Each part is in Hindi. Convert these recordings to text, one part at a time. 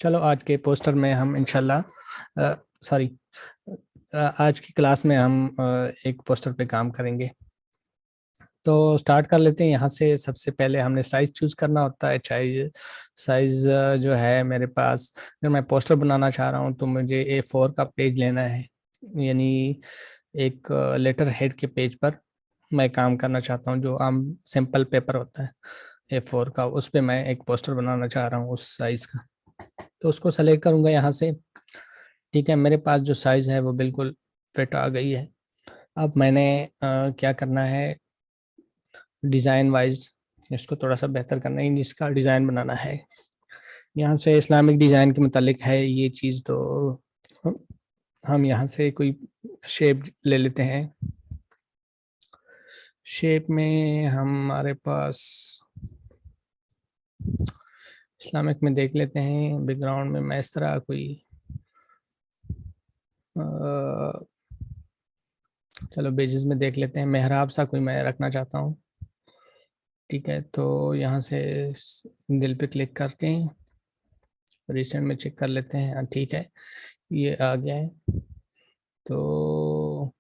चलो आज के पोस्टर में हम इंशाल्लाह सॉरी आज की क्लास में हम एक पोस्टर पे काम करेंगे। तो स्टार्ट कर लेते हैं यहाँ से। सबसे पहले हमने साइज चूज करना होता है। साइज साइज जो है मेरे पास, अगर मैं पोस्टर बनाना चाह रहा हूँ तो मुझे A4 का पेज लेना है। यानी एक लेटर हेड के पेज पर मैं काम करना चाहता हूँ, जो आम सिंपल पेपर होता है A4 का, उस पे मैं एक पोस्टर बनाना चाह रहा हूँ उस साइज का। तो उसको सेलेक्ट करूंगा यहाँ से। ठीक है, मेरे पास जो साइज है वो बिल्कुल फिट आ गई है। अब मैंने क्या करना है, डिज़ाइन वाइज इसको थोड़ा सा बेहतर करना है, इसका डिज़ाइन बनाना है। यहाँ से इस्लामिक डिज़ाइन के मुतालिक है ये चीज़। तो हम यहाँ से कोई शेप ले लेते हैं। शेप में हमारे पास इस्लामिक में देख लेते हैं। बैकग्राउंड में मैं इस तरह कोई चलो बेजिस में देख लेते हैं, मेहराब सा कोई मैं रखना चाहता हूँ। ठीक है, तो यहाँ से दिल पे क्लिक करके रिसेंट में चेक कर लेते हैं। हाँ ठीक है, ये आ गया है। तो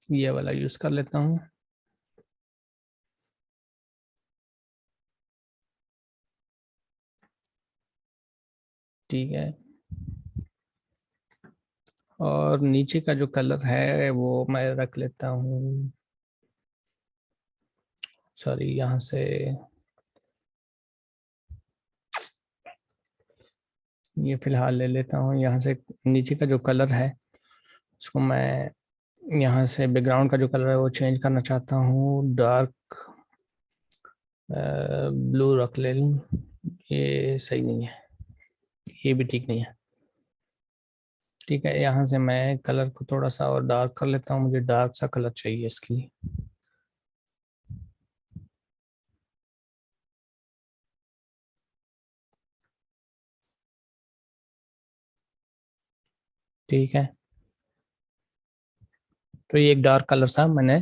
ये वाला यूज़ कर लेता हूँ। ठीक है, और नीचे का जो कलर है वो मैं रख लेता हूँ। सॉरी, यहाँ से ये फिलहाल ले लेता हूँ। यहाँ से नीचे का जो कलर है उसको मैं यहाँ से बैकग्राउंड का जो कलर है वो चेंज करना चाहता हूँ। डार्क ब्लू रख ले लूँ। ये सही नहीं है, ये भी ठीक नहीं है। ठीक है, यहाँ से मैं कलर को थोड़ा सा और डार्क कर लेता हूँ। मुझे डार्क सा कलर चाहिए इसकी। ठीक है, तो ये एक डार्क कलर सा मैंने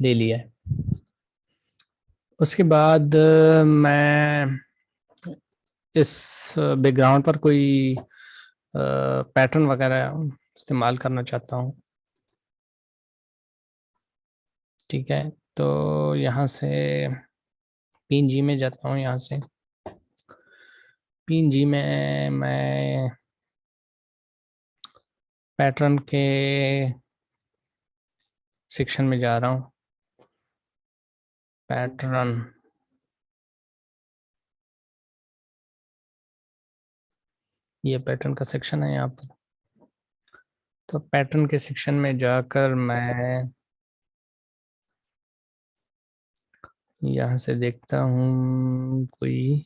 ले लिया है। उसके बाद मैं इस बैकग्राउंड पर कोई पैटर्न वगैरह इस्तेमाल करना चाहता हूँ। ठीक है, तो यहाँ से PNG में जाता हूँ। यहाँ से PNG में मैं पैटर्न के सेक्शन में जा रहा हूँ। पैटर्न, ये पैटर्न का सेक्शन है यहाँ पर। तो पैटर्न के सेक्शन में जाकर मैं यहाँ से देखता हूँ कोई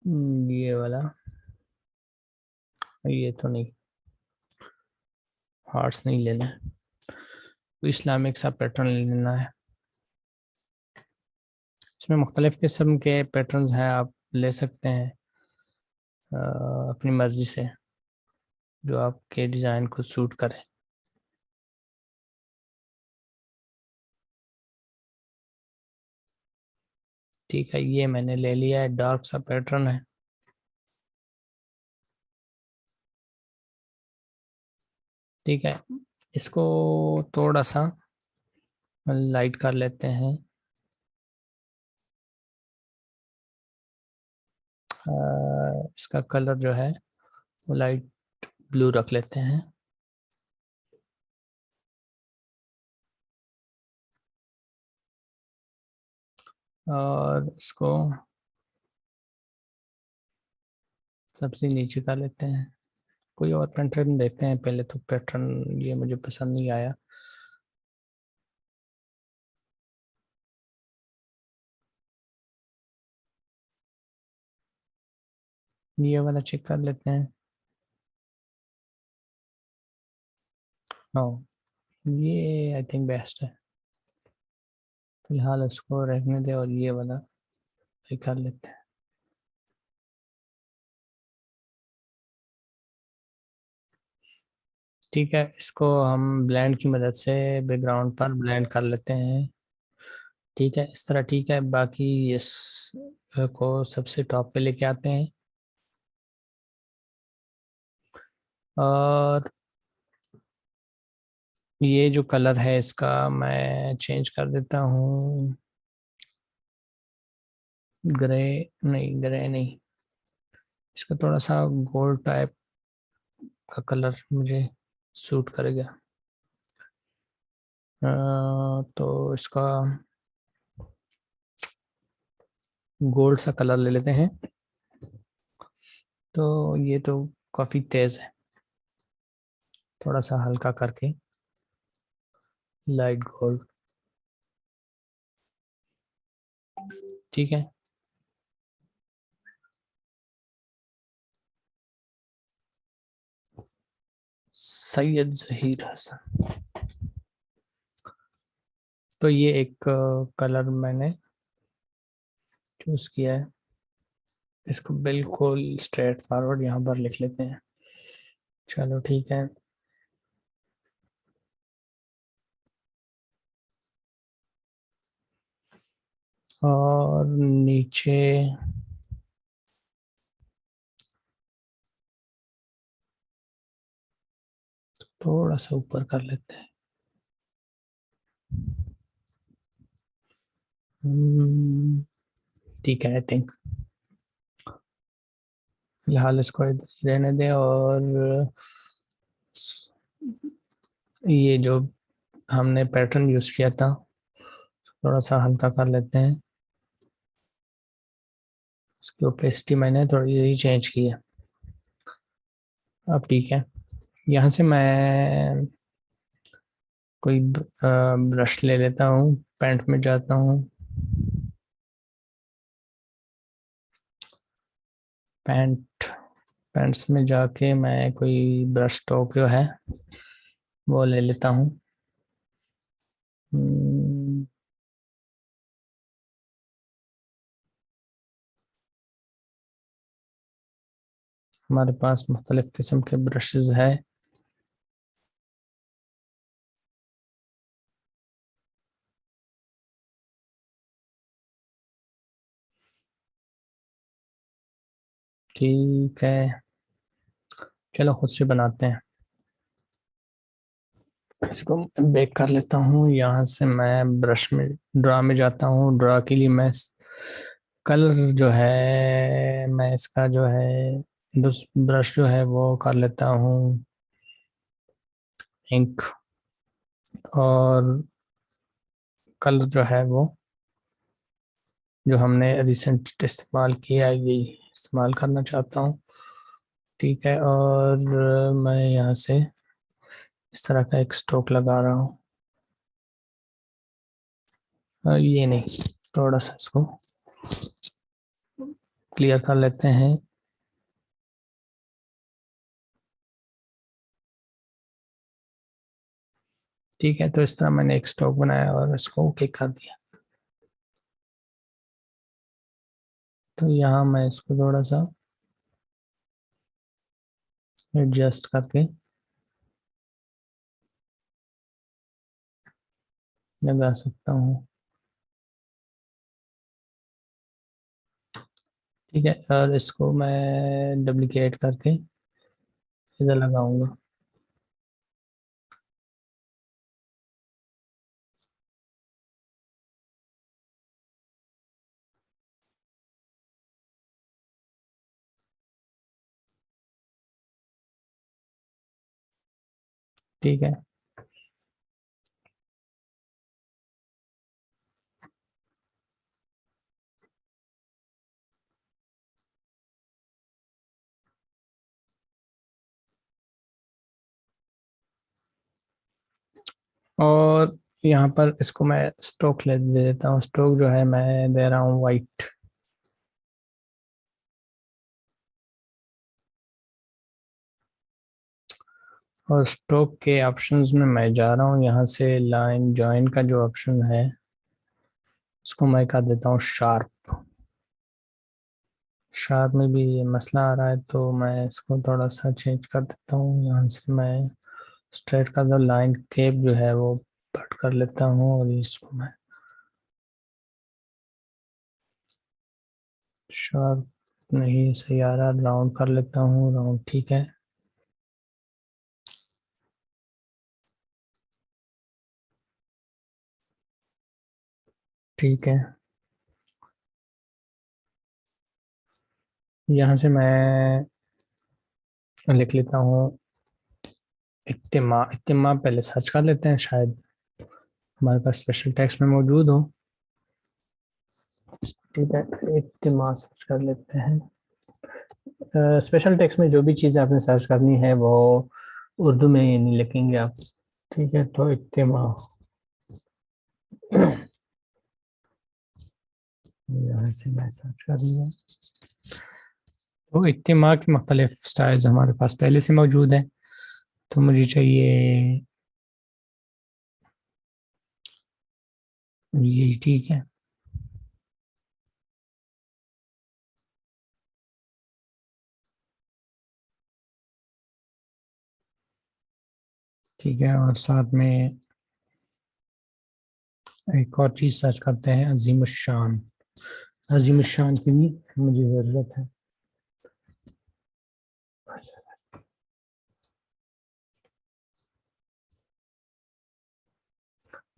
ये वाला। ये तो नहीं, हार्ट्स नहीं लेना है, तो इस्लामिक सा पैटर्न लेना है। इसमें मुख्तलिफ किस्म के पैटर्न्स हैं, आप ले सकते हैं अपनी मर्जी से, जो आपके डिज़ाइन को सूट करे। ठीक है, ये मैंने ले लिया है, डार्क सा पैटर्न है। ठीक है, इसको थोड़ा सा लाइट कर लेते हैं। इसका कलर जो है वो लाइट ब्लू रख लेते हैं। और इसको सबसे नीचे कर लेते हैं। कोई और पैटर्न देखते हैं पहले। तो पैटर्न ये मुझे पसंद नहीं आया। ये वाला चेक कर लेते हैं। हाँ, ये आई थिंक बेस्ट है। फिलहाल इसको रखने दे और ये वाला चेक कर लेते हैं। ठीक है, इसको हम ब्लेंड की मदद से बैकग्राउंड पर ब्लेंड कर लेते हैं। ठीक है, इस तरह ठीक है। बाकी इस को सबसे टॉप पे लेके आते हैं और ये जो कलर है इसका मैं चेंज कर देता हूँ, ग्रे, नहीं ग्रे नहीं, इसका थोड़ा सा गोल्ड टाइप का कलर मुझे सूट करेगा। तो इसका गोल्ड सा कलर ले लेते हैं। तो ये तो काफी तेज है, थोड़ा सा हल्का करके लाइट गोल्ड। ठीक है, सैयद जहीर हसन। तो ये एक कलर मैंने चूज किया है, इसको बिल्कुल स्ट्रेट फॉरवर्ड यहाँ पर लिख लेते हैं। चलो ठीक है। और नीचे थोड़ा सा ऊपर कर लेते हैं। ठीक है, आई थिंक फिलहाल इसको इधर ही रहने दें। और ये जो हमने पैटर्न यूज किया था थोड़ा सा हल्का कर लेते हैं, उसकी ओपेसिटी मैंने थोड़ी सी चेंज की है। अब ठीक है, यहाँ से मैं कोई ब्रश ले लेता हूँ, पैंट में जाता हूँ, पैंट पैंट्स में जाके मैं कोई ब्रश स्ट्रोक जो है वो ले लेता हूँ। हम्म, हमारे पास मुख्तलिफ किस्म के ब्रशेस है। ठीक है, चलो खुद से बनाते हैं। इसको बेक कर लेता हूँ। यहाँ से मैं ब्रश में ड्रा में जाता हूँ। ड्रा के लिए मैं कलर जो है मैं इसका जो है ब्रश जो है वो कर लेता हूँ इंक। और कलर जो है वो जो हमने रिसेंट इस्तेमाल किया है यही इस्तेमाल करना चाहता हूँ। ठीक है, और मैं यहाँ से इस तरह का एक स्ट्रोक लगा रहा हूँ। ये नहीं, थोड़ा सा इसको क्लियर कर लेते हैं। ठीक है, तो इस तरह मैंने एक स्ट्रोक बनाया और इसको ओके कर दिया। तो यहाँ मैं इसको थोड़ा सा एडजस्ट करके लगा सकता हूँ। ठीक है, और इसको मैं डुप्लीकेट करके इधर लगाऊंगा। ठीक है, और यहाँ पर इसको मैं स्ट्रोक ले दे देता हूँ। स्ट्रोक जो है मैं दे रहा हूँ वाइट। और स्ट्रोक के ऑप्शंस में मैं जा रहा हूँ, यहाँ से लाइन जॉइन का जो ऑप्शन है उसको मैं कर देता हूँ शार्प। शार्प में भी ये मसला आ रहा है तो मैं इसको थोड़ा सा चेंज कर देता हूँ। यहाँ से मैं स्ट्रेट का जो लाइन केप जो है वो कट कर लेता हूँ और इसको मैं शार्प नहीं सही आ रहा, राउंड कर लेता हूँ, राउंड ठीक है। ठीक है, यहाँ से मैं लिख लेता हूँ इत्तिमा। इत्तिमा पहले सर्च कर लेते हैं, शायद हमारे पास स्पेशल टेक्स्ट में मौजूद हो। ठीक है, इत्तिमा सर्च कर लेते हैं। स्पेशल टेक्स्ट में जो भी चीज़ आपने सर्च करनी है वो उर्दू में ही नहीं लिखेंगे आप। ठीक है, तो इत्तिमा यहाँ से मैं सर्च कर लूँगा। तो इत्तिमा की मुख्तलिफ स्टाइल्स हमारे पास पहले से मौजूद है, तो मुझे चाहिए यही। ठीक है, ठीक है, और साथ में एक और चीज़ सर्च करते हैं, अजीम शान। अजीम शान की भी मुझे ज़रूरत है।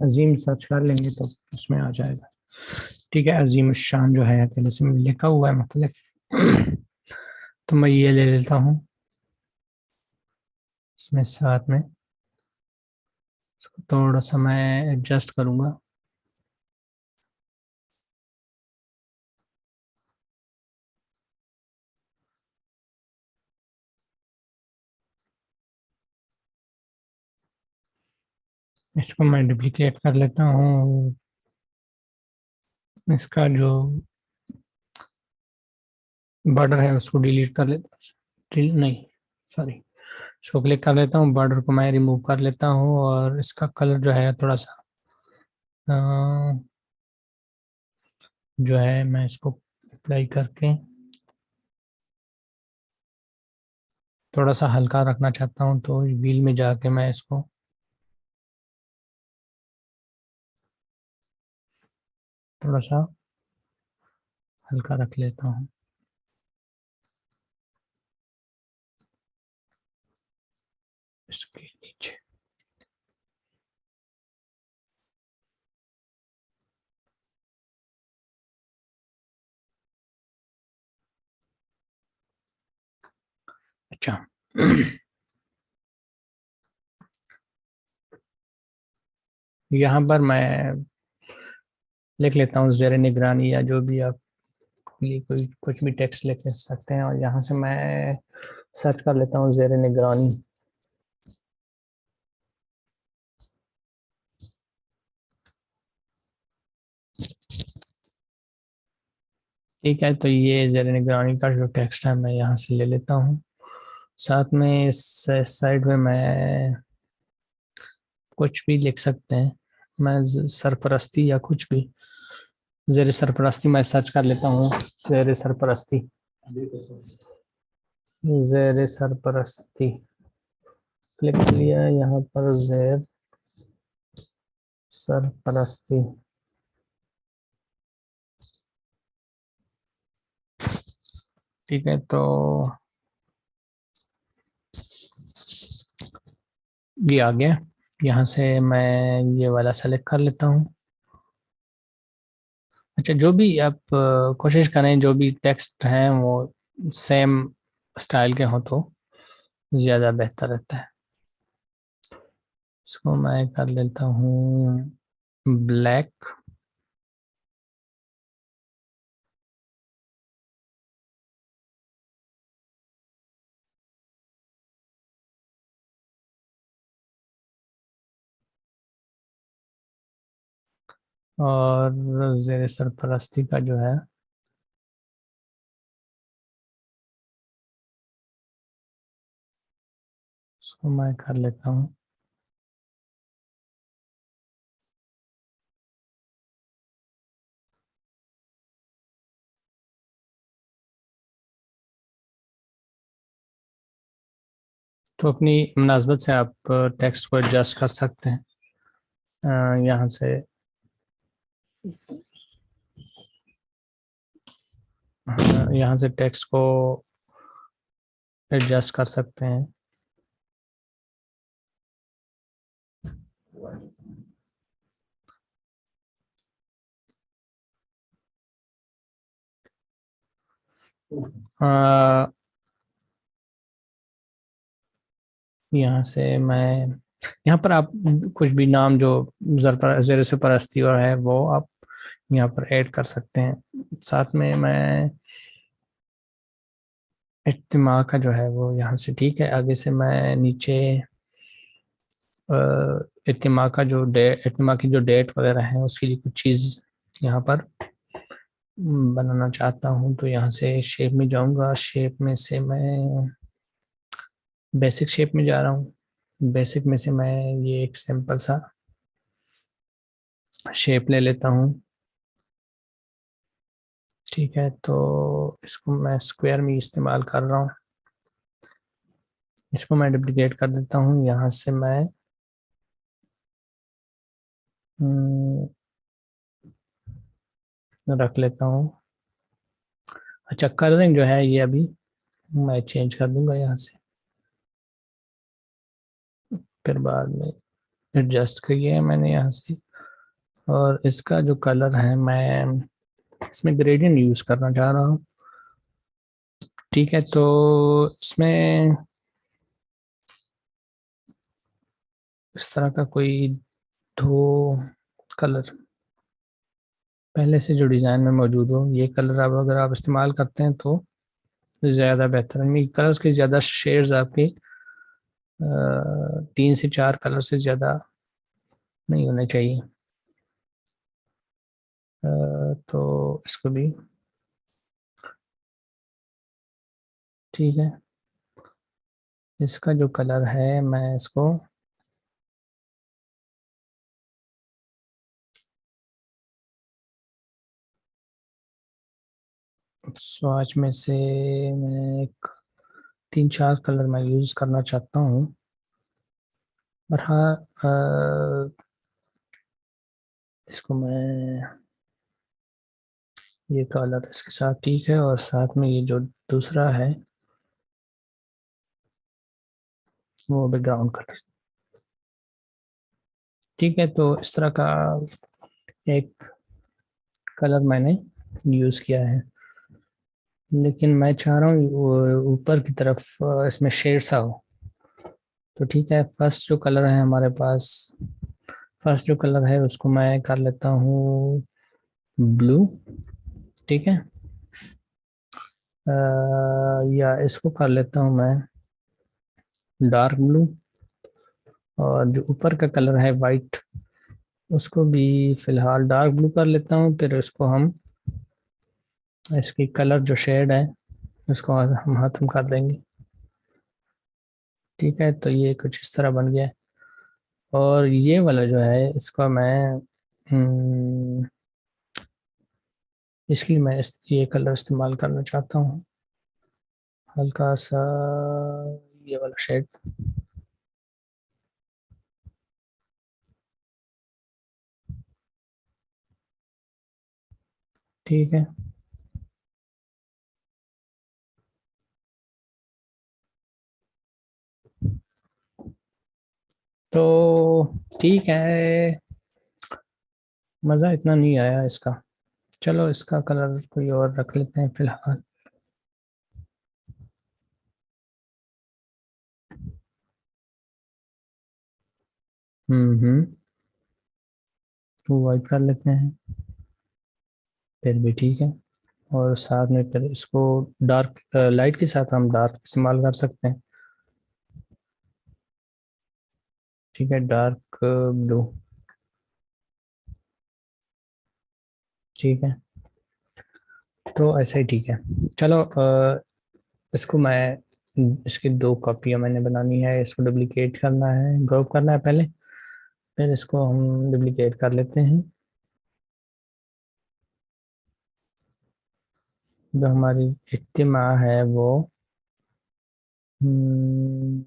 अजीम सर्च कर लेंगे तो उसमें आ जाएगा। ठीक है, अजीम शान जो है पहले से लिखा हुआ है मुख्तलिफ। तो मैं ये ले लेता हूँ, इसमें साथ में इसको थोड़ा सा मैं एडजस्ट करूँगा। इसको मैं डुप्लीकेट कर लेता हूँ, इसका जो बॉर्डर है उसको डिलीट कर लेता हूँ, नहीं सॉरी, इसको क्लिक कर लेता हूँ, बॉर्डर को मैं रिमूव कर लेता हूँ, और इसका कलर जो है थोड़ा सा अ, जो है मैं इसको अप्लाई करके थोड़ा सा हल्का रखना चाहता हूँ, तो व्हील में जाके मैं इसको थोड़ा सा हल्का रख लेता हूँ इसके नीचे। अच्छा। यहाँ पर मैं लिख लेता हूँ ज़ेर निगरानी, या जो भी आप ये कोई कुछ भी टेक्स्ट लिख सकते हैं, और यहाँ से मैं सर्च कर लेता हूँ ज़ेर निगरानी। ठीक है, तो ये ज़ेर निगरानी का जो टेक्स्ट है मैं यहाँ से ले लेता हूँ। साथ में इस साइड में मैं कुछ भी लिख सकते हैं, मैं सरपरस्ती या कुछ भी, ज़ेर सरपरस्ती मैं सर्च कर लेता हूँ। ज़ेर सरपरस्ती, ज़ेर सरपरस्ती क्लिक किया, यहाँ पर ज़ेर सरपरस्ती। ठीक है, तो ये आ गया। यहाँ से मैं ये वाला सेलेक्ट कर लेता हूँ। अच्छा, जो भी आप कोशिश करें जो भी टेक्स्ट हैं वो सेम स्टाइल के हों तो ज़्यादा बेहतर रहता है। इसको मैं कर लेता हूँ ब्लैक, और ज़ेर सरपरस्ती का जो है उसको मैं कर लेता हूँ। तो अपनी मुनासबत से आप टेक्स्ट को एडजस्ट कर सकते हैं। यहाँ से यहाँ से टेक्स्ट को एडजस्ट कर सकते हैं। यहाँ से मैं, यहाँ पर आप कुछ भी नाम जो ज़र से परस्ती और है वो आप यहाँ पर ऐड कर सकते हैं। साथ में मैं इज्तिमा का जो है वो यहाँ से ठीक है, आगे से मैं नीचे इज्तिमा का जो इज्तिमा की जो डेट वगैरह है उसके लिए कुछ चीज़ यहाँ पर बनाना चाहता हूँ। तो यहाँ से शेप में जाऊँगा, शेप में से मैं बेसिक शेप में जा रहा हूँ। बेसिक में से मैं ये एक सिंपल सा शेप ले लेता हूँ। ठीक है, तो इसको मैं स्क्वायर में इस्तेमाल कर रहा हूँ। इसको मैं डुप्लीकेट कर देता हूँ। यहाँ से मैं रख लेता हूँ। अच्छा, कलरिंग जो है ये अभी मैं चेंज कर दूंगा यहाँ से, फिर बाद में एडजस्ट किया है मैंने यहाँ से। और इसका जो कलर है मैं इसमें ग्रेडियंट यूज करना चाह रहा हूँ। ठीक है, तो इसमें इस तरह का कोई दो कलर पहले से जो डिज़ाइन में मौजूद हो, ये कलर अब अगर आप इस्तेमाल करते हैं तो ज़्यादा बेहतर है। कलर्स के ज़्यादा शेड्स आपके 3 से 4 कलर से ज़्यादा नहीं होने चाहिए। तो इसको भी ठीक है। इसका जो कलर है मैं इसको स्वाच में से मैं एक 3-4 कलर मैं यूज़ करना चाहता हूँ। और हाँ, इसको मैं ये कलर इसके साथ ठीक है, और साथ में ये जो दूसरा है वो बैकग्राउंड कलर। ठीक है, तो इस तरह का एक कलर मैंने यूज़ किया है, लेकिन मैं चाह रहा हूँ ऊपर की तरफ इसमें शेड सा हो। तो ठीक है, फर्स्ट जो कलर है हमारे पास, फर्स्ट जो कलर है उसको मैं कर लेता हूँ ब्लू। ठीक है, या इसको कर लेता हूँ मैं डार्क ब्लू। और जो ऊपर का कलर है वाइट, उसको भी फिलहाल डार्क ब्लू कर लेता हूँ। फिर इसको हम इसकी कलर जो शेड है उसको हम खत्म कर देंगे। ठीक है, तो ये कुछ इस तरह बन गया है। और ये वाला जो है इसको मैं इसके लिए मैं ये कलर इस्तेमाल करना चाहता हूँ, हल्का सा ये वाला शेड। ठीक है, तो ठीक है, मज़ा इतना नहीं आया इसका। चलो इसका कलर कोई और रख लेते हैं फिलहाल। हम्म, तो वाइट कर लेते हैं, फिर भी ठीक है। और साथ में फिर इसको डार्क लाइट के साथ हम डार्क इस्तेमाल कर सकते हैं। ठीक है, डार्क ब्लू। ठीक है, तो ऐसा ही ठीक है। चलो, इसको मैं इसकी 2 कॉपियाँ मैंने बनानी है। इसको डुप्लीकेट करना है, ग्रुप करना है पहले, फिर इसको हम डुप्लीकेट कर लेते हैं। जो हमारी इज्तिमा है वो हम्म,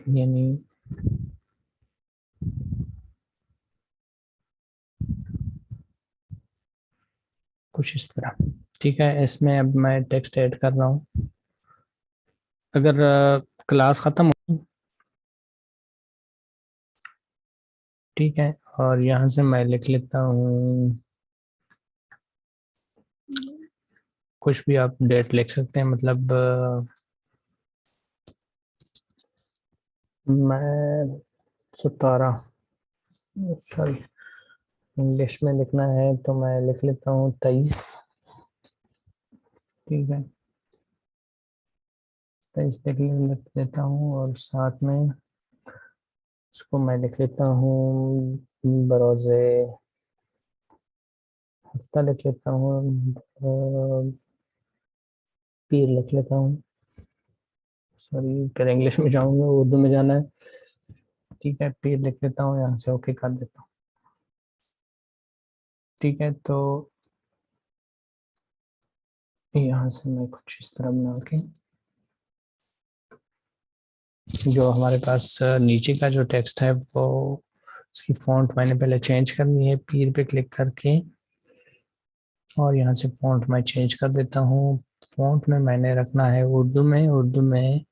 यानी कुछ इस तरह। ठीक है, इसमें अब मैं टेक्स्ट ऐड कर रहा हूँ। अगर क्लास ख़त्म हो, ठीक है, और यहाँ से मैं लिख लेता हूँ कुछ भी, आप डेट लिख सकते हैं, मतलब मैं 17, सॉरी इंग्लिश में लिखना है तो मैं लिख लेता हूँ 23। ठीक है, 23 लिख लेता हूँ, और साथ में इसको मैं लिख लेता हूँ बरोज़े हफ्ता, लिख लेता हूँ पीर लिख लेता हूँ। सॉरी, फिर इंग्लिश में जाऊंगा, उर्दू में जाना है। ठीक है, पीर लिख लेता हूँ, यहाँ से ओके कर देता हूँ। ठीक है, तो यहाँ से मैं कुछ इस तरह बना के, जो हमारे पास नीचे का जो टेक्स्ट है वो, इसकी फॉन्ट मैंने पहले चेंज करनी है पीर पे क्लिक करके, और यहाँ से फॉन्ट मैं चेंज कर देता हूँ। फॉन्ट में मैंने रखना है उर्दू में, उर्दू में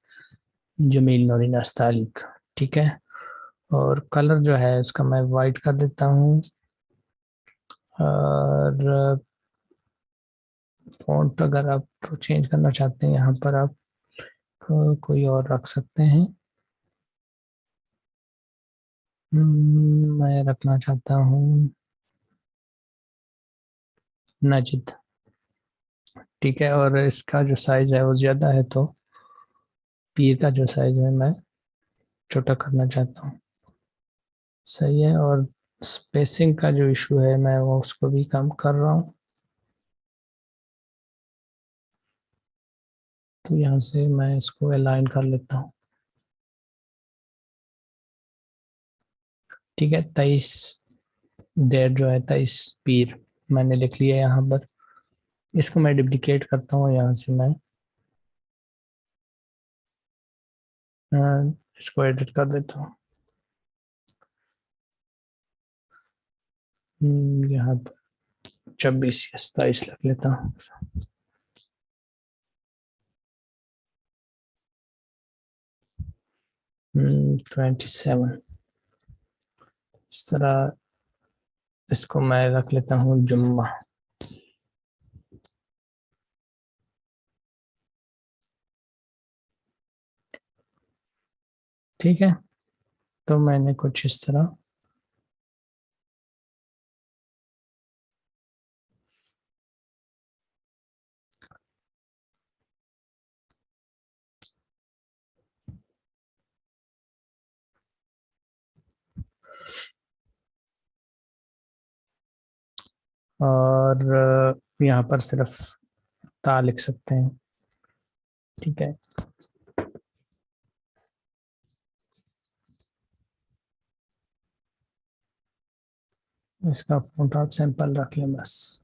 जमील नूरी नस्तालिक। ठीक है, और कलर जो है इसका मैं वाइट कर देता हूँ, और फॉन्ट अगर आप चेंज करना चाहते हैं यहाँ पर आप कोई और रख सकते हैं। मैं रखना चाहता हूँ नजिद। ठीक है, और इसका जो साइज है वो ज़्यादा है, तो पीर का जो साइज है मैं छोटा करना चाहता हूँ। सही है, और स्पेसिंग का जो इशू है मैं वो उसको भी कम कर रहा हूँ। तो यहाँ से मैं इसको अलाइन कर लेता हूँ। ठीक है, 23 डेट जो है 23 पीर मैंने लिख लिया यहाँ पर। इसको मैं डुप्लीकेट करता हूँ, यहाँ से मैं इसको एडिट कर देता हूँ। यहाँ पर 26 या 27 लिख लेता हूँ। 27 इस तरह। इसको मैं रख लेता हूँ जुम्मा। ठीक है, तो मैंने कुछ इस तरह और यहाँ पर सिर्फ ता लिख सकते हैं। ठीक है, इसका फॉन्ट आप सैंपल रख लें बस।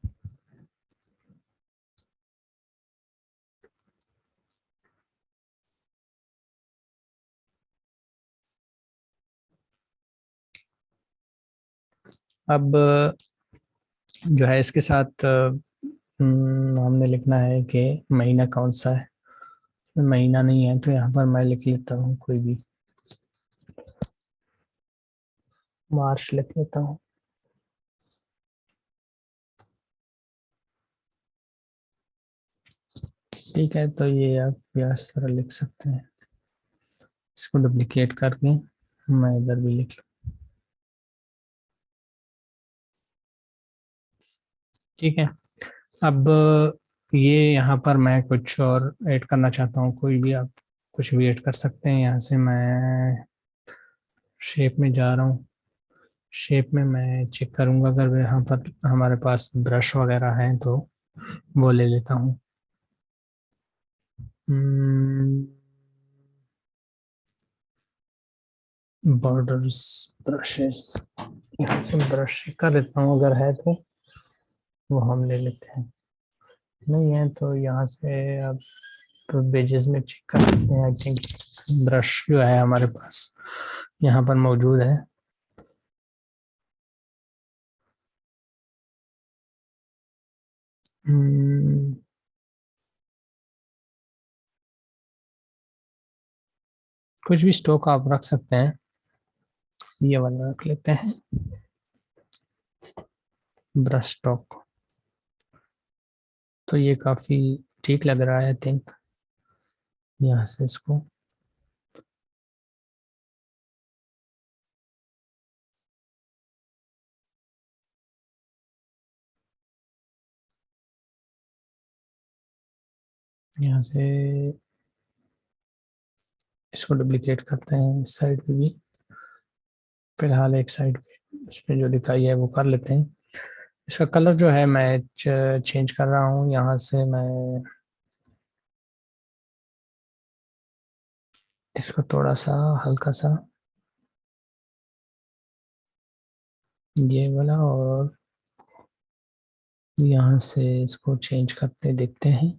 अब जो है इसके साथ हमने लिखना है कि महीना कौन सा है। महीना नहीं है तो यहाँ पर मैं लिख लेता हूँ कोई भी, मार्च लिख लेता हूँ। ठीक है, तो ये आप इस तरह लिख सकते हैं। इसको डुप्लीकेट करके मैं इधर भी लिख लूँ। ठीक है, अब ये यहाँ पर मैं कुछ और ऐड करना चाहता हूँ, कोई भी आप कुछ भी ऐड कर सकते हैं। यहाँ से मैं शेप में जा रहा हूँ। शेप में मैं चेक करूँगा, अगर यहाँ पर हमारे पास ब्रश वगैरह हैं तो वो ले लेता हूँ। बॉर्डर्स, ब्रशेस, यहाँ से ब्रश कर लेता हूँ, अगर है तो वो हम ले लेते हैं। नहीं है तो यहाँ से आप पेजेस में चेक कर सकते हैं। आई थिंक ब्रश जो है हमारे पास यहाँ पर मौजूद है। हम्म, कुछ भी स्टॉक आप रख सकते हैं, ये वाला रख लेते हैं, ब्रश स्टॉक। तो ये काफी ठीक लग रहा है, आई थिंक। यहाँ से इसको यहाँ से इसको डुप्लीकेट करते हैं, इस साइड पे भी। फिलहाल एक साइड पे इस पे जो दिखाई है वो कर लेते हैं। इसका कलर जो है मैं चेंज कर रहा हूँ। यहाँ से मैं इसको थोड़ा सा हल्का सा ये वाला, और यहाँ से इसको चेंज करते देखते हैं।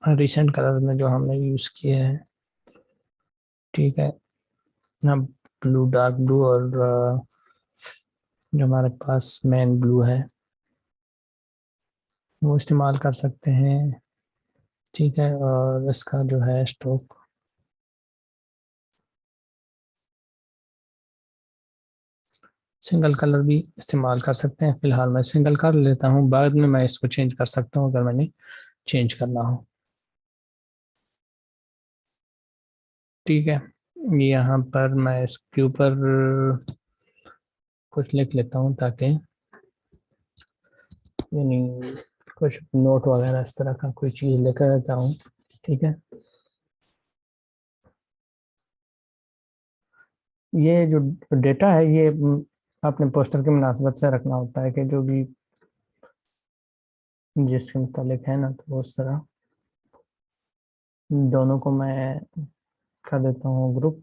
रिसेंट कलर में जो हमने यूज किए हैं, ठीक है ना, ब्लू, डार्क ब्लू, और जो हमारे पास मेन ब्लू है वो इस्तेमाल कर सकते हैं। ठीक है, और इसका जो है स्ट्रोक सिंगल कलर भी इस्तेमाल कर सकते हैं। फिलहाल मैं सिंगल कर लेता हूँ, बाद में मैं इसको चेंज कर सकता हूँ अगर मैंने चेंज करना हो। ठीक है, यहाँ पर मैं इसके ऊपर कुछ लिख लेता हूँ, ताकि यानी कुछ नोट वगैरह इस तरह का कोई चीज़ लेकर रहता हूँ। ठीक है, ये जो डेटा है ये अपने पोस्टर के मुनासिबत से रखना होता है, कि जो भी जिसके मुतालिक है ना, तो उस तरह दोनों को मैं कर देता हूँ ग्रुप,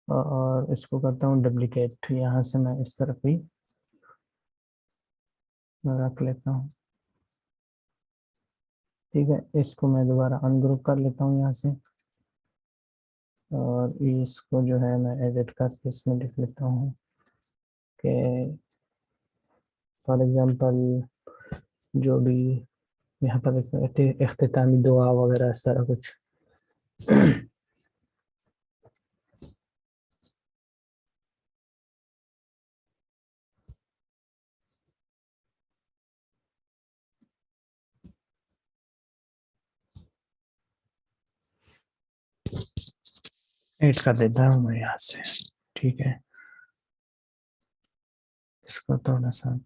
और इसको करता हूँ डुप्लीकेट। यहाँ से मैं इस तरफ ही रख लेता हूँ। ठीक है, इसको मैं दोबारा अनग्रुप कर लेता हूँ यहाँ से, और इसको जो है मैं एडिट करके इसमें लिख लेता हूँ कि फॉर एग्जांपल जो भी यहाँ पर इख्तितामी दुआ वगैरह इस तरह कुछ। एड कर देता हूँ मैं यहाँ से। ठीक है, इसको थोड़ा सा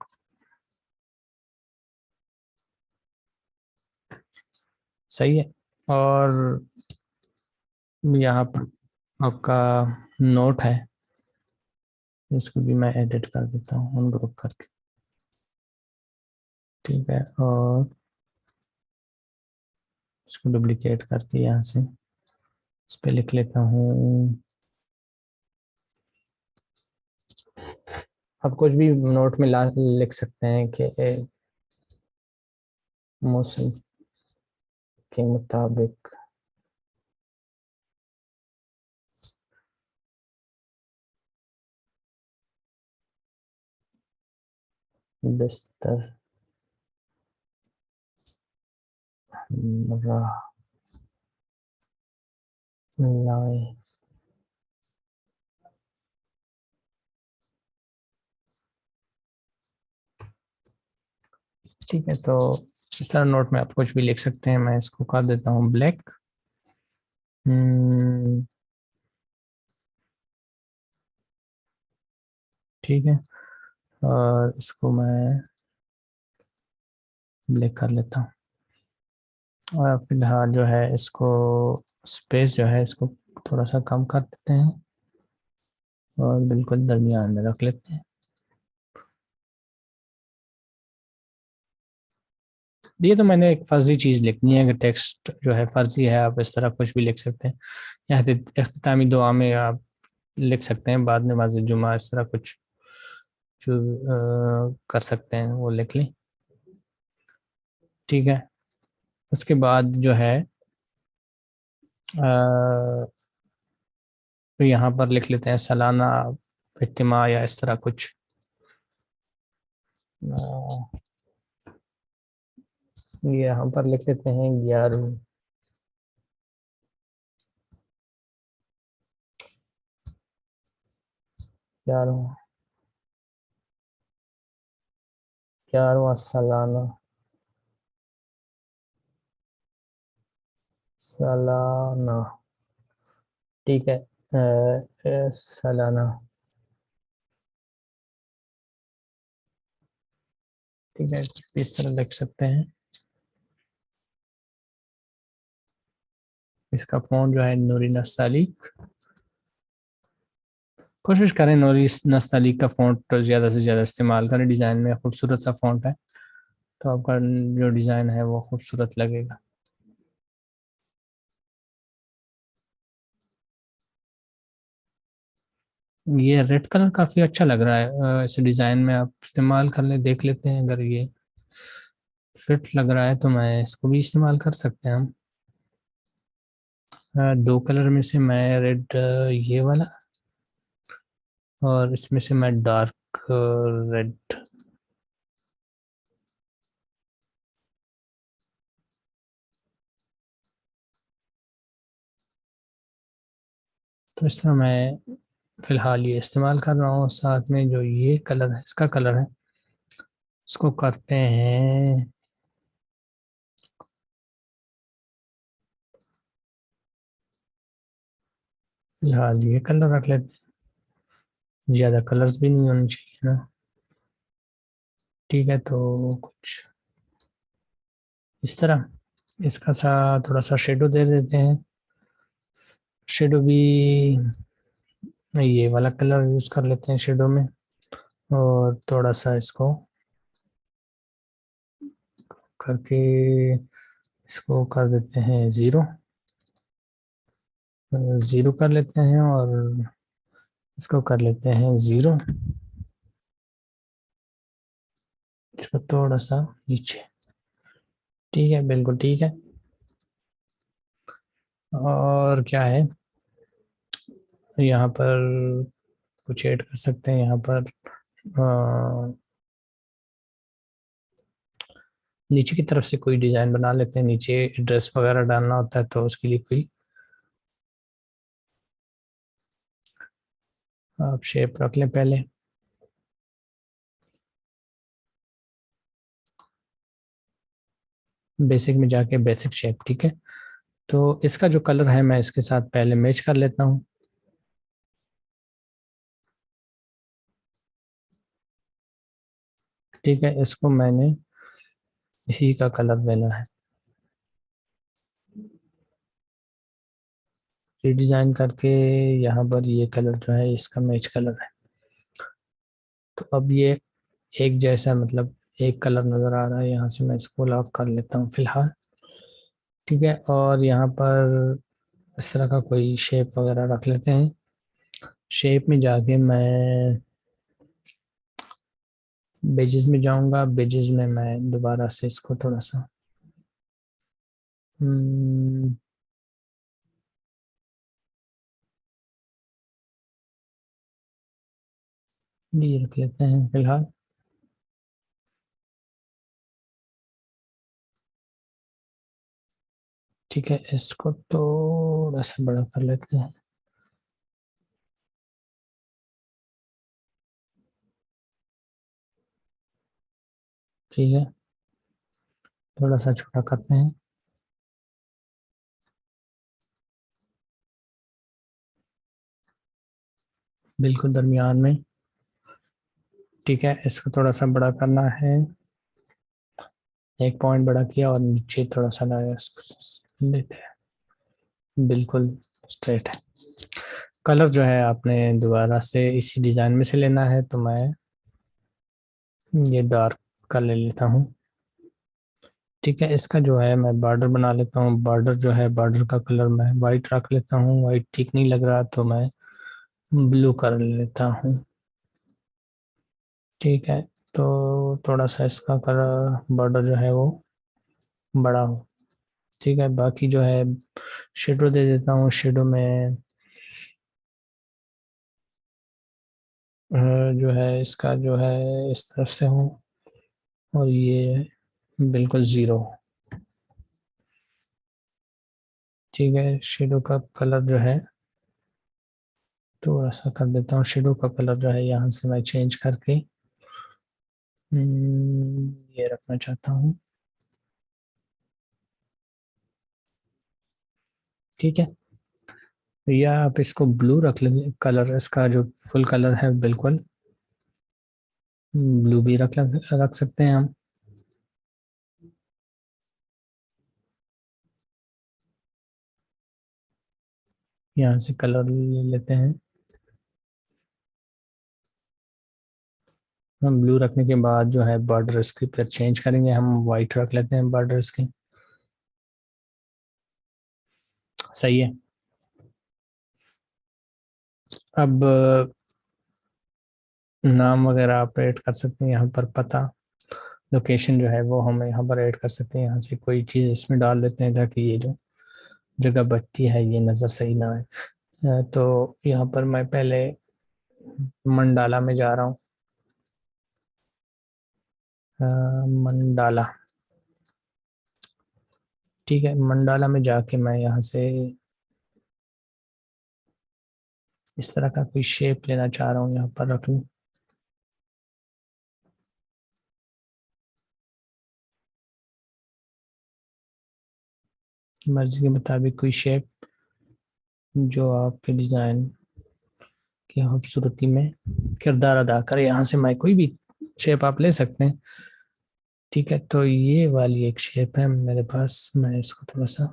सही है। और यहाँ पर आपका नोट है, इसको भी मैं एडिट कर देता हूँ अनग्रुप करके। ठीक है, और इसको डुप्लीकेट करके यहाँ से इस पे लिख लेता हूँ। आप कुछ भी नोट में लिख सकते हैं कि मौसम के मुताबिक बिस्तर लाए। ठीक है, तो इस तरह नोट में आप कुछ भी लिख सकते हैं। मैं इसको कर देता हूँ ब्लैक। ठीक है, और इसको मैं ब्लैक कर लेता हूँ। और फिलहाल जो है इसको स्पेस जो है इसको थोड़ा सा कम कर देते हैं, और बिल्कुल दरमियान में रख लेते हैं। ये तो मैंने एक फर्जी चीज़ लिखनी है कि टेक्स्ट जो है फर्जी है, आप इस तरह कुछ भी लिख सकते हैं। यहाँ इख्तितामी दुआ में आप लिख सकते हैं, बाद में नमाज जुमा इस तरह कुछ जो कर सकते हैं वो लिख लें। ठीक है, उसके बाद जो है तो यहाँ पर लिख लेते हैं सालाना इज्तिमा या इस तरह कुछ। यहाँ पर लिख लेते हैं 11। ग्यारहवां 11वां सालाना, सालाना, ठीक है। सालाना, ठीक है, इस तरह लिख सकते हैं। इसका फ़ॉन्ट जो है नूरी नस्तालीक। कोशिश करें नूरी नस्तालीक का फ़ॉन्ट ज़्यादा से ज़्यादा इस्तेमाल करें। डिज़ाइन में खूबसूरत सा फ़ॉन्ट है, तो आपका जो डिज़ाइन है वो खूबसूरत लगेगा। ये रेड कलर काफ़ी अच्छा लग रहा है, इस डिज़ाइन में आप इस्तेमाल कर ले, देख लेते हैं। अगर ये फिट लग रहा है तो मैं इसको भी इस्तेमाल कर सकते हैं हम। दो कलर में से मैं रेड, ये वाला, और इसमें से मैं डार्क रेड। तो इस तरह मैं फ़िलहाल ये इस्तेमाल कर रहा हूँ। साथ में जो ये कलर है, इसका कलर है, इसको करते हैं, फिलहाल ये कलर रख लेते हैं। ज़्यादा कलर्स भी नहीं होने चाहिए ना। ठीक है, तो कुछ इस तरह इसका थोड़ा सा शेडो दे देते हैं। शेडो भी ये वाला कलर यूज़ कर लेते हैं शेडो में, और थोड़ा सा इसको करके इसको कर देते हैं ज़ीरो। ज़ीरो कर लेते हैं और इसको कर लेते हैं ज़ीरो। इसको थोड़ा सा नीचे, ठीक है, बिल्कुल ठीक है। और क्या है, यहाँ पर कुछ ऐड कर सकते हैं। यहाँ पर नीचे की तरफ से कोई डिज़ाइन बना लेते हैं। नीचे एड्रेस वगैरह डालना होता है, तो उसके लिए कोई आप शेप रख लें पहले। बेसिक में जाके बेसिक शेप, ठीक है। तो इसका जो कलर है मैं इसके साथ पहले मैच कर लेता हूँ। ठीक है, इसको मैंने इसी का कलर देना है। रिडिज़ाइन करके यहाँ पर ये कलर जो है इसका मैच कलर है। तो अब ये एक जैसा, मतलब एक कलर नज़र आ रहा है। यहाँ से मैं इसको लॉक कर लेता हूँ फिलहाल। ठीक है, और यहाँ पर इस तरह का कोई शेप वगैरह रख लेते हैं। शेप में जाके मैं बेजेस में जाऊंगा। बेजेस में मैं दोबारा से इसको थोड़ा सा हम्म, ये रख लेते हैं फिलहाल। ठीक है, इसको थोड़ा सा बड़ा कर लेते हैं। ठीक है, थोड़ा सा छोटा करते हैं, बिल्कुल दरमियान में। ठीक है, इसको थोड़ा सा बड़ा करना है। एक पॉइंट बड़ा किया और नीचे थोड़ा सा लाया, इसको लेते हैं, बिल्कुल स्ट्रेट है। कलर जो है आपने दोबारा से इसी डिज़ाइन में से लेना है, तो मैं ये डार्क का ले लेता हूँ। ठीक है, इसका जो है मैं बॉर्डर बना लेता हूँ। बॉर्डर जो है, बॉर्डर का कलर मैं वाइट रख लेता हूँ। वाइट ठीक नहीं लग रहा तो मैं ब्लू कर लेता हूँ। ठीक है, तो थोड़ा सा इसका कलर, बॉर्डर जो है वो बड़ा हो। ठीक है, बाकी जो है शेडो दे देता हूँ। शेडो में जो है इसका जो है इस तरफ से हूँ, और ये बिल्कुल ज़ीरो। ठीक है, शेडो का कलर जो है थोड़ा सा कर देता हूँ। शेडो का कलर जो है यहाँ से मैं चेंज करके ये रखना चाहता हूँ। ठीक है, या आप इसको ब्लू रख लेंगे, कलर इसका जो फुल कलर है बिल्कुल ब्लू भी रख सकते हैं हम। यहाँ से कलर ले लेते हैं हम। ब्लू रखने के बाद जो है बॉर्डर इसकी फिर चेंज करेंगे हम, वाइट रख लेते हैं बॉर्डर इसकी। सही है। अब नाम वगैरह आप ऐड कर सकते हैं यहाँ पर, पता लोकेशन जो है वो हम यहाँ पर ऐड कर सकते हैं। यहाँ से कोई चीज़ इसमें डाल देते हैं ताकि ये जो जगह बचती है ये नज़र सही ना आए। तो यहाँ पर मैं पहले मंडाला में जा रहा हूँ। मंडाला। ठीक है, मंडाला में जाके मैं यहाँ से इस तरह का कोई शेप लेना चाह रहा हूँ, यहाँ पर रख लूँ। मर्जी के मुताबिक कोई शेप जो आपके डिज़ाइन की खूबसूरती में किरदार अदा करे। यहाँ से मैं कोई भी शेप आप ले सकते हैं। ठीक है, तो ये वाली एक शेप है मेरे पास, मैं इसको थोड़ा सा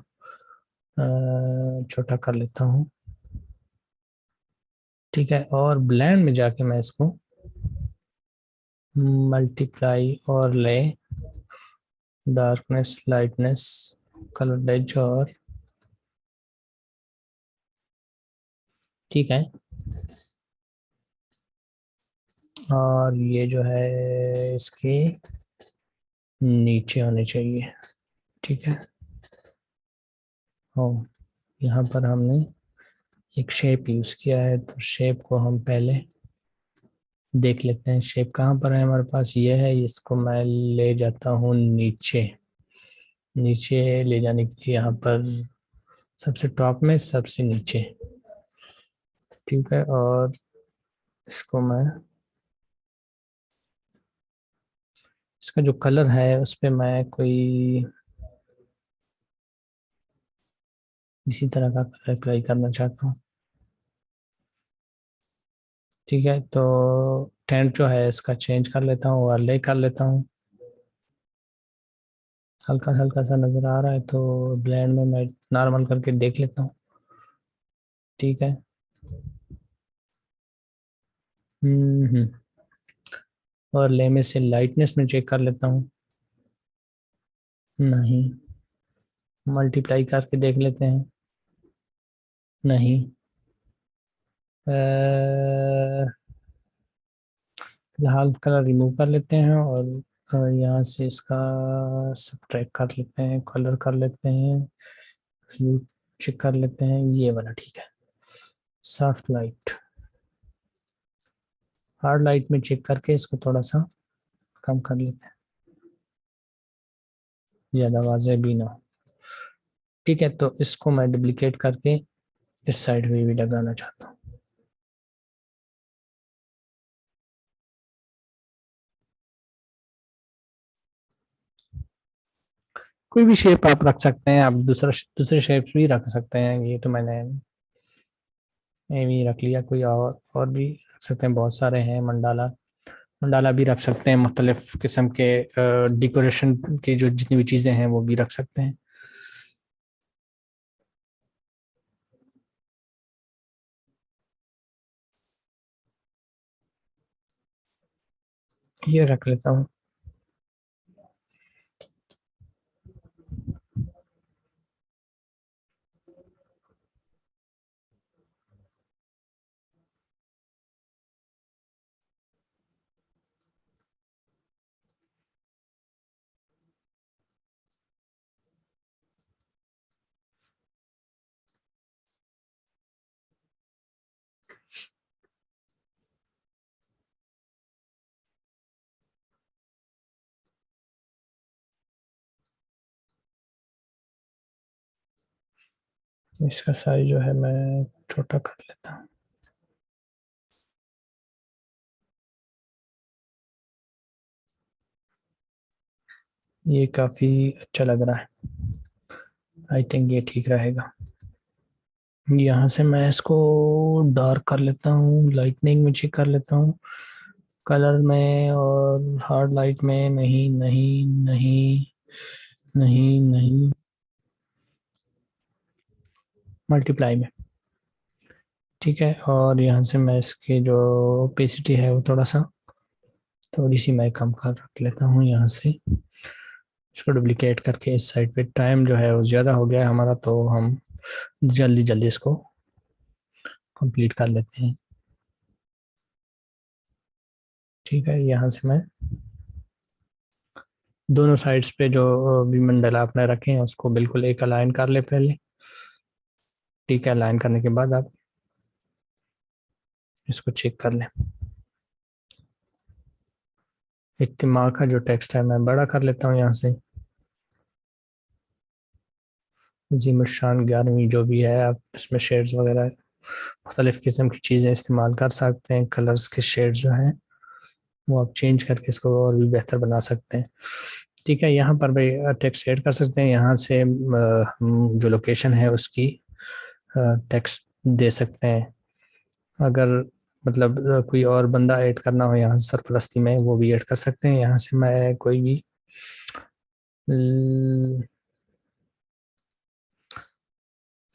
छोटा कर लेता हूँ। ठीक है, और ब्लेंड में जाके मैं इसको मल्टीप्लाई और ले, डार्कनेस, लाइटनेस, कलर एज, और ठीक है, और ये जो है इसके नीचे होने चाहिए। ठीक है, और यहाँ पर हमने एक शेप यूज़ किया है, तो शेप को हम पहले देख लेते हैं। शेप कहाँ पर है हमारे पास, ये है। इसको मैं ले जाता हूँ नीचे। नीचे ले जाने के लिए यहाँ पर सबसे टॉप में सबसे नीचे। ठीक है, और इसको मैं, इसका जो कलर है उस पर मैं कोई इसी तरह का कलर अप्लाई करना चाहता हूँ। ठीक है, तो टेंट जो है इसका चेंज कर लेता हूँ, ओवरले कर लेता हूँ। हल्का हल्का सा नज़र आ रहा है तो ब्लेंड में मैं नॉर्मल करके देख लेता हूँ। ठीक है। हम्म। और ले में से लाइटनेस में चेक कर लेता हूँ। नहीं। मल्टीप्लाई करके देख लेते हैं। नहीं। फिलहाल कलर रिमूव कर लेते हैं, और यहाँ से इसका सब्ट्रैक्ट कर लेते हैं, कलर कर लेते हैं, चेक कर लेते हैं ये वाला। ठीक है, सॉफ्ट लाइट, हार्ड लाइट में चेक करके इसको थोड़ा सा कम कर लेते हैं, ज़्यादा वाजे भी ना हो। ठीक है, तो इसको मैं डुप्लीकेट करके इस साइड में भी लगाना चाहता हूँ। कोई भी शेप आप रख सकते हैं, आप दूसरे शेप्स भी रख सकते हैं। ये तो मैंने भी रख लिया। कोई और भी रख सकते हैं, बहुत सारे हैं। मंडाला, मंडाला भी रख सकते हैं। मुख्तलिफ किस्म के डेकोरेशन की जो जितनी भी चीज़ें हैं वो भी रख सकते हैं। ये रख लेता हूँ। इसका साइज जो है मैं छोटा कर लेता हूँ। ये काफी अच्छा लग रहा है। आई थिंक ये ठीक रहेगा। यहाँ से मैं इसको डार्क कर लेता हूँ, लाइटनिंग में चेक कर लेता हूँ, कलर में और हार्ड लाइट में। नहीं नहीं नहीं नहीं नहीं, मल्टीप्लाई में। ठीक है, और यहाँ से मैं इसकी जो ओपेसिटी है वो थोड़ी सी मैं कम कर रख लेता हूँ यहाँ से। इसको डुप्लीकेट करके इस साइड पे, टाइम जो है वो ज़्यादा हो गया है हमारा, तो हम जल्दी जल्दी इसको कंप्लीट कर लेते हैं। ठीक है, यहाँ से मैं दोनों साइड्स पे जो भी मंडल आपने रखे हैं उसको बिल्कुल एक अलाइन कर ले पहले। ठीक है, अलाइन करने के बाद आप इसको चेक कर लें। इज्तिमा का जो टेक्स्ट है मैं बड़ा कर लेता हूँ यहाँ से। अजीम शान 11वीं जो भी है, आप इसमें शेड्स वगैरह मुख्तलिफ किस्म की चीज़ें इस्तेमाल कर सकते हैं। कलर्स के शेड्स जो हैं वो आप चेंज करके इसको और भी बेहतर बना सकते हैं। ठीक है, यहाँ पर भाई टेक्स्ट ऐड कर सकते हैं। यहाँ से हम जो लोकेशन है उसकी टेक्स्ट दे सकते हैं। अगर मतलब कोई और बंदा ऐड करना हो यहाँ सरपरस्ती में, वो भी ऐड कर सकते हैं। यहाँ से मैं कोई भी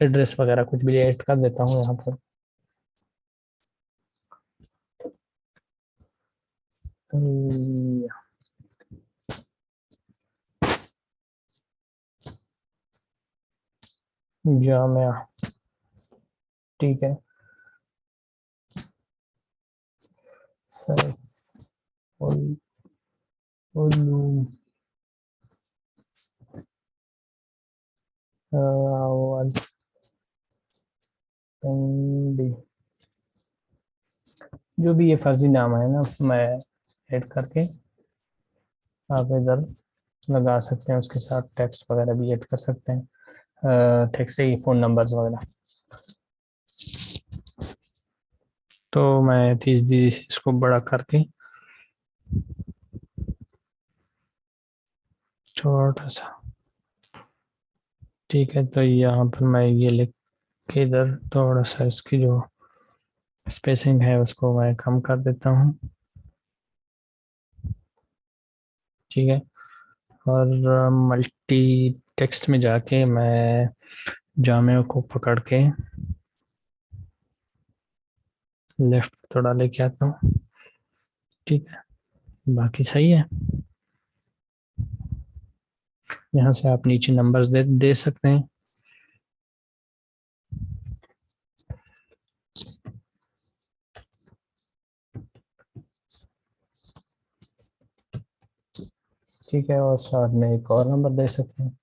एड्रेस वगैरह कुछ भी ऐड कर देता हूँ यहाँ पर। जामिया। ठीक है, सैफ उल उलूम रावलपिंडी, जो भी ये फर्जी नाम है ना, मैं ऐड करके आप इधर लगा सकते हैं। उसके साथ टेक्स्ट वगैरह भी ऐड कर सकते हैं, टेक्स्ट से ही फ़ोन नंबर्स वगैरह। तो मैं तेज तेजी से इसको बड़ा करके छोटा सा। ठीक है, तो यहाँ पर मैं ये लिख के इधर थोड़ा सा इसकी जो स्पेसिंग है उसको मैं कम कर देता हूँ। ठीक है, और मल्टी टेक्स्ट में जाके मैं जामे को पकड़ के लेफ्ट थोड़ा लेके आता हूँ। ठीक है, बाकी सही है। यहाँ से आप नीचे नंबर्स दे सकते हैं। ठीक है, और साथ में एक और नंबर दे सकते हैं।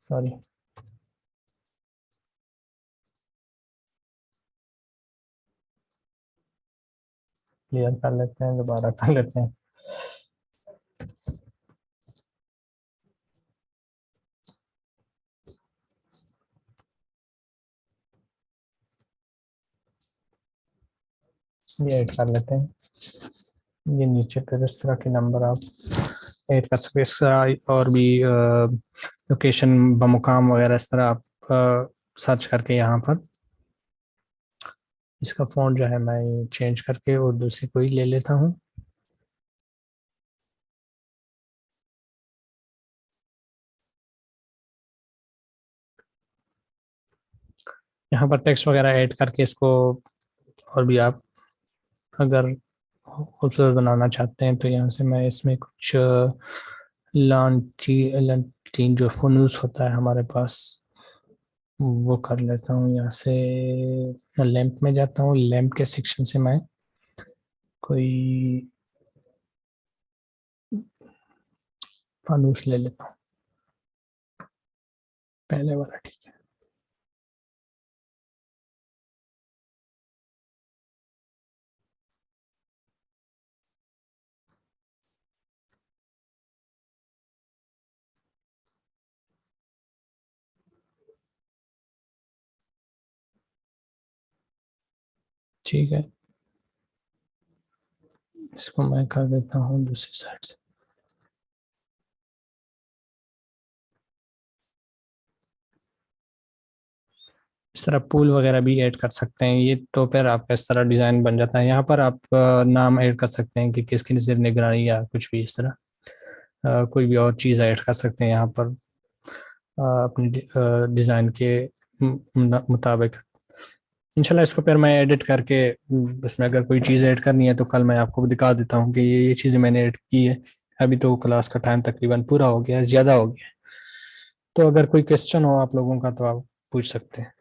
सॉरी, क्लियर कर लेते हैं, दोबारा कर लेते हैं। ये ऐड कर लेते हैं। ये नीचे फिर इस तरह के नंबर आप ऐड कर सकते हैं। इस तरह और भी लोकेशन बमुकाम वगैरह इस तरह आप सर्च करके यहाँ पर इसका फ़ॉन्ट जो है मैं चेंज करके उर्दू से कोई ले लेता हूँ। यहाँ पर टेक्स्ट वगैरह ऐड करके इसको और भी आप अगर खूबसूरत बनाना चाहते हैं तो यहाँ से मैं इसमें कुछ लांटीन जो फनूस होता है हमारे पास वो कर लेता हूँ। यहाँ से लैंप में जाता हूँ, लैंप के सेक्शन से मैं कोई फानूस ले लेता हूँ, पहले वाला। ठीक है, ठीक है, इसको मैं कर देता हूँ दूसरी साइड से। इस तरह पूल वगैरह भी ऐड कर सकते हैं। ये तो फिर आपका इस तरह डिज़ाइन बन जाता है। यहाँ पर आप नाम ऐड कर सकते हैं कि किसकी नज़र निगरानी या कुछ भी इस तरह कोई भी और चीज़ ऐड कर सकते हैं यहाँ पर अपने डिज़ाइन के मुताबिक। इंशाल्लाह इसको फिर मैं एडिट करके इसमें अगर कोई चीज़ ऐड करनी है तो कल मैं आपको दिखा देता हूँ कि ये चीज़ें मैंने ऐड की है। अभी तो क्लास का टाइम तकरीबन पूरा हो गया है, ज़्यादा हो गया है। तो अगर कोई क्वेश्चन हो आप लोगों का तो आप पूछ सकते हैं।